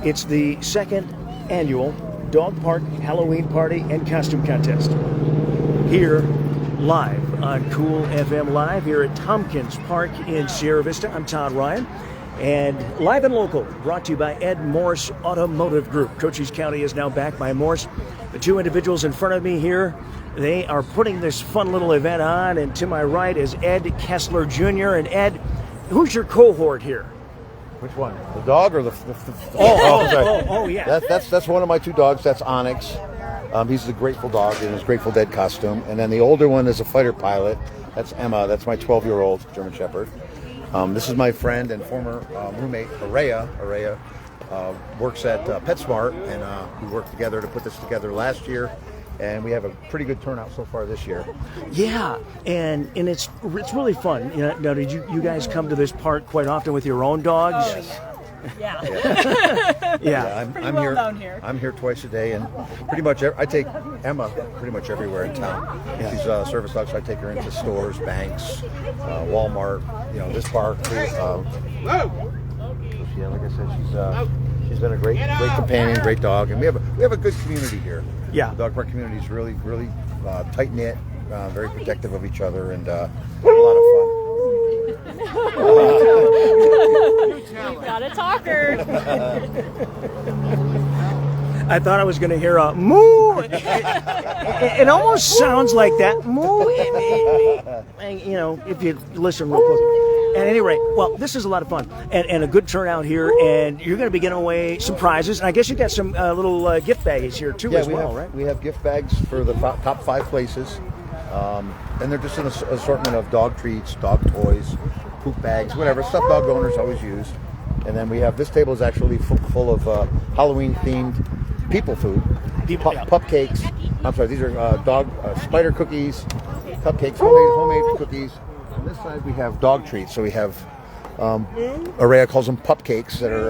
It's the second annual Dog Park Halloween Party and Costume Contest. Here, live on Cool FM Live here at Tomkins Park in Sierra Vista. I'm Todd Ryan. And live and local, brought to you by Ed Morse Automotive Group. Cochise County is now backed by Morse. The two individuals in front of me here, they are putting this fun little event on. And to my right is Ed Kessler Jr. And Ed, who's your cohort here? Which one? The dog or the yeah. That's one of my two dogs. That's Onyx. He's the Grateful Dog in his Grateful Dead costume. And then the older one is a fighter pilot. That's Emma. That's my 12-year-old German Shepherd. This is my friend and former roommate, Araya. Araya works at PetSmart, and we worked together to put this together last year. And we have a pretty good turnout so far this year. Yeah, and it's really fun. Now, did you guys come to this park quite often with your own dogs? Yes. Yeah. I'm well here. Known here. I'm here twice a day, and pretty much I take Emma pretty much everywhere in town. Yeah. She's a service dog, so I take her into stores, banks, Walmart. This park. Yeah, like I said, she's been a great companion, great dog, and we have a good community here. Yeah, the dog park community is really tight knit, very protective of each other, and a lot of fun. We've got a talker. I thought I was going to hear a moo. It almost sounds like that moo. If you listen real close. At any rate, well, this is a lot of fun and a good turnout here, and you're going to be giving away some prizes. And I guess you got some little gift bags here too, as well, right? We have gift bags for the top 5 places, and they're just an assortment of dog treats, dog toys, poop bags, whatever stuff dog owners always use. And then we have this table is actually full of Halloween-themed people food, pup cakes. I'm sorry, these are dog spider cookies, cupcakes, homemade cookies. On this side we have dog treats. So we have Araya calls them pup cakes that are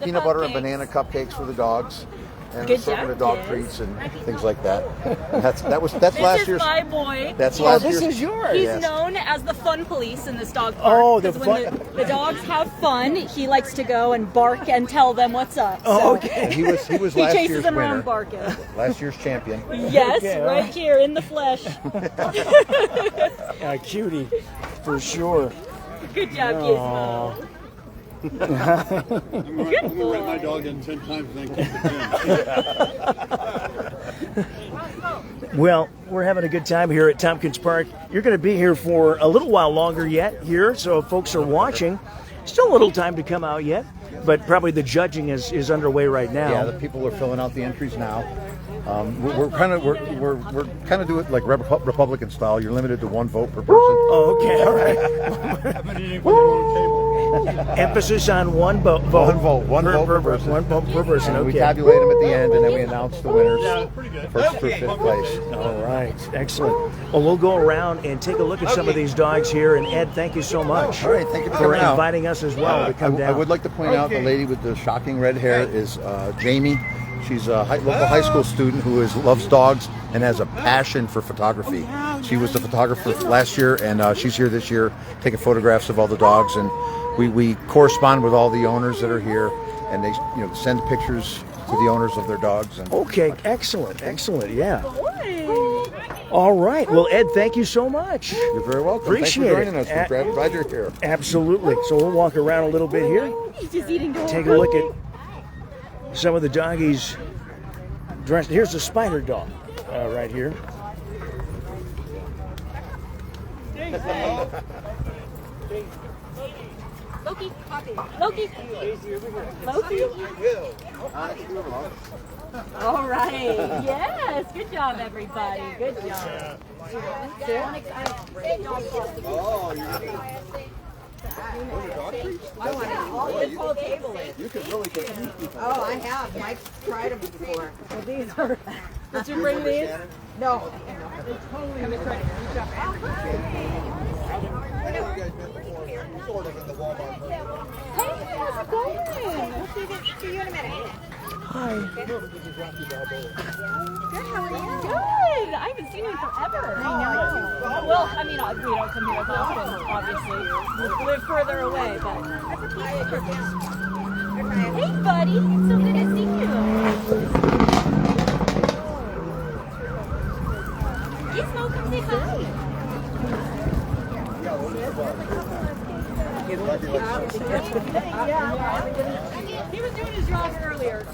peanut butter and banana cupcakes for the dogs. And Good assortment of job, dog kids. treats and things like that. And that's This last is year's. my boy. That's Oh, last this year's. is yours. He's Yes. known as the fun police in this dog park. Oh, the 'cause when fun- the dogs have fun, he likes to go and bark and tell them what's up. Oh, So okay. He was He last chases year's them winner. around barking. Last year's champion. Yes, Okay, all right right. here in the flesh. Cutie, for sure. Good job, Gizmo. I'm gonna write my dog in 10 times and then keep the 10. Well, we're having a good time here at Tompkins Park. You're going to be here for a little while longer yet here, so if folks are watching, still a little time to come out yet, but probably the judging is underway right now. Yeah, the people are filling out the entries now. We're kind of do it like Republican style. You're limited to 1 vote per person. Oh, okay, all right. Emphasis on one vote. One vote per person. One vote per person. And Okay. we tabulate them at the end, and then we announce the winners first through 5th place. All right, excellent. Well, we'll go around and take a look at some of these dogs here. And Ed, thank you so much. All right, thank you for for coming out. inviting us as well to come down. I would like to point out the lady with the shocking red hair is Jamie. She's a local high school student who loves dogs and has a passion for photography. She was the photographer last year, and she's here this year taking photographs of all the dogs. And we correspond with all the owners that are here, and they send pictures to the owners of their dogs. And Okay, excellent, yeah. All right. Well, Ed, thank you so much. You're very welcome. Appreciate Thanks for joining it. us. We're glad you're here. Absolutely. So we'll walk around a little bit here. He's just eating dog. Take a look at some of the doggies dressed. Here's the spider dog right here. Loki. Loki. Loki. All right. Yes. Good job, everybody. Good job. It's called table it. You can really get these people. Oh, I have. Mike's tried them before. Well, these are. Did you bring these? No. Come and try. Hey, how's it going? We'll see you in a minute. Hi. Good, how are you? Good. I haven't seen you forever. I know. Well, I mean, we don't come here as often, obviously. We live further away, but. Hey, buddy. It's so good to see you. Hey, Smoke, come say hi. He was doing his job earlier.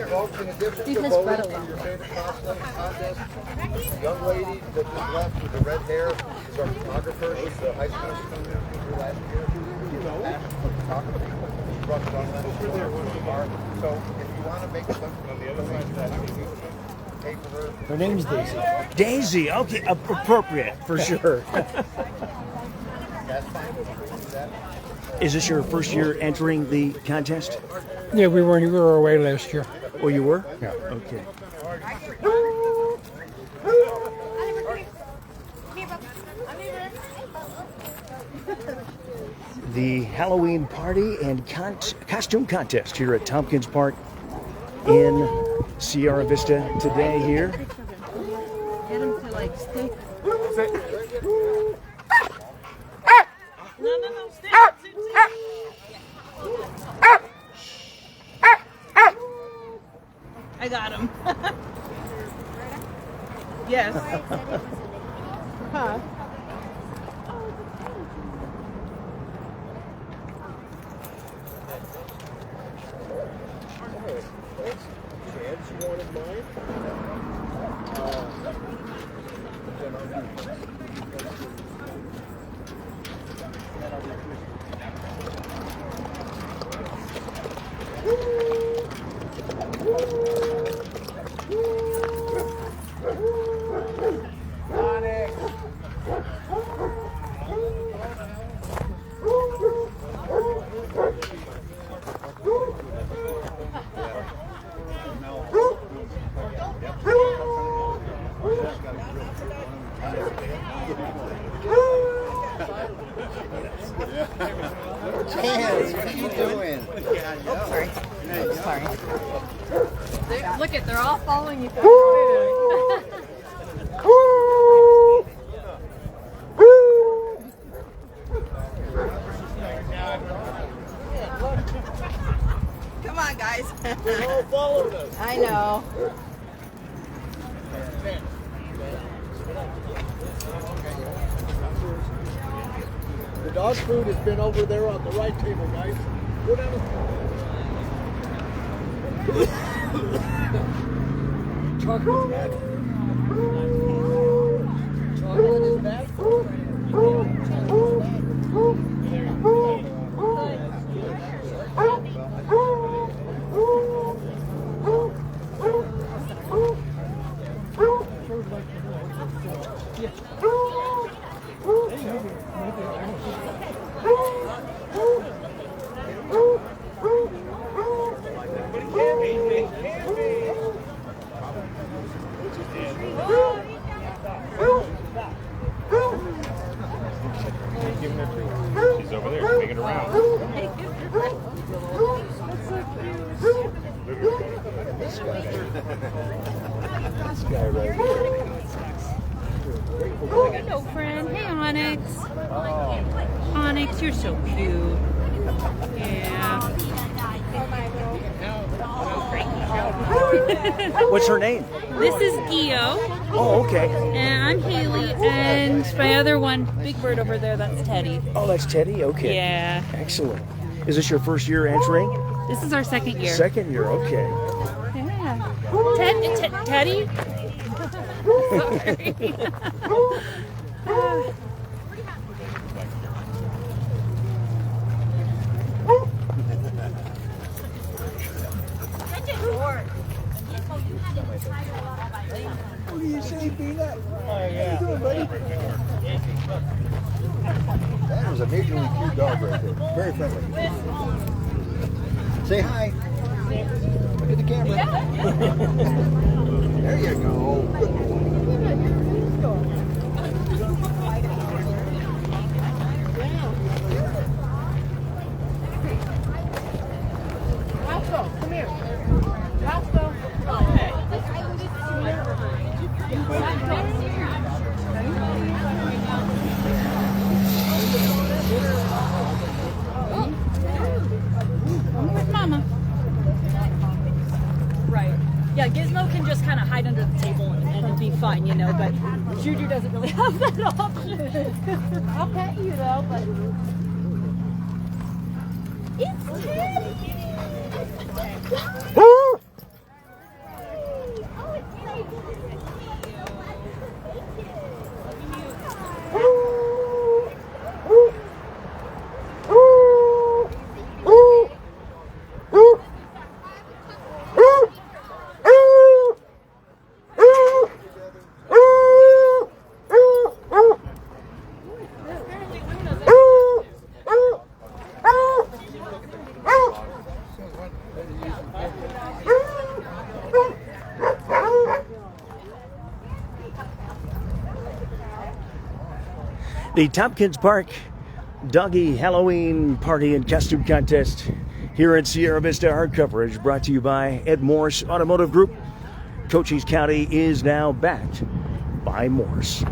Folks, in addition to voting for your favorite contest, the young lady that just left with the red hair is our photographer. She's the high school student here last year. She's a passion for photography. She brought it on that car. So if you want to make something on the other side of that, pay for her. Her name's Daisy. Daisy, okay, appropriate for sure. That's fine. Do that. Is this your first year entering the contest? Yeah, we were away last year. Oh, you were? Yeah. Okay. The Halloween party and costume contest here at Tomkins Park in Sierra Vista today here. Get him to like stick. No, stick. I got him. Yes. Huh. Look at, they're all following you. Come on, guys. They all followed us. I know. The dog food has been over there on the right table, guys. Go down. Chocolate bad. Chocolate is bad. She's over there taking it around. This guy right here. Hello, friend. Hey, Onyx. Onyx, you're so cute. Yeah. What's her name? This is Gio. Oh, okay. And I'm Haley, and my other one, Big Bird over there, that's Teddy. Oh, that's Teddy? Okay. Yeah. Excellent. Is this your first year entering? This is our second year. Second year, okay. Yeah. Teddy? Sorry. What do you say, Peanut? Oh, yeah. How you doing, buddy? That was a majorly cute dog right there. Very friendly. Say hi. Look at the camera. There you go. Ralph, come here. Ralph, With Mama. Right. Yeah, Gizmo can just kind of hide under the table and be fine, you know, but Juju doesn't really have that option. I'll pet you though, but it's Teddy. The Tomkins Park Doggy Halloween Party and Costume Contest here in Sierra Vista. Our coverage brought to you by Ed Morse Automotive Group. Cochise County is now backed by Morse.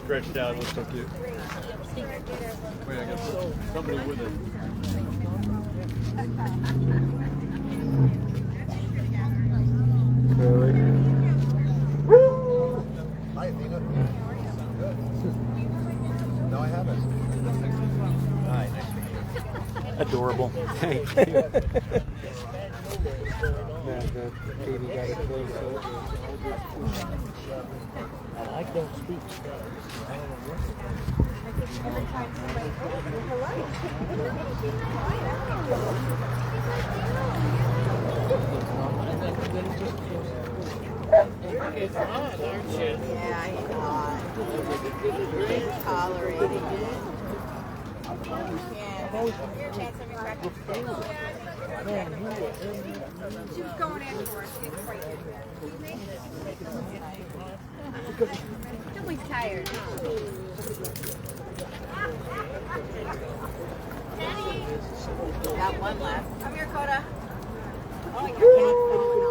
Stretched out, looks so cute. Wait, I got somebody with it. Hi, Athena. Good. No, I haven't. Hi, nice to meet you. Adorable. Thank you. Katie got it close up. I don't speak. It's hot, aren't you? Yeah, he's hot. He's tolerating it. She was going in for us. Someone's tired. Got one left. Come here, Coda. Oh, your cat's going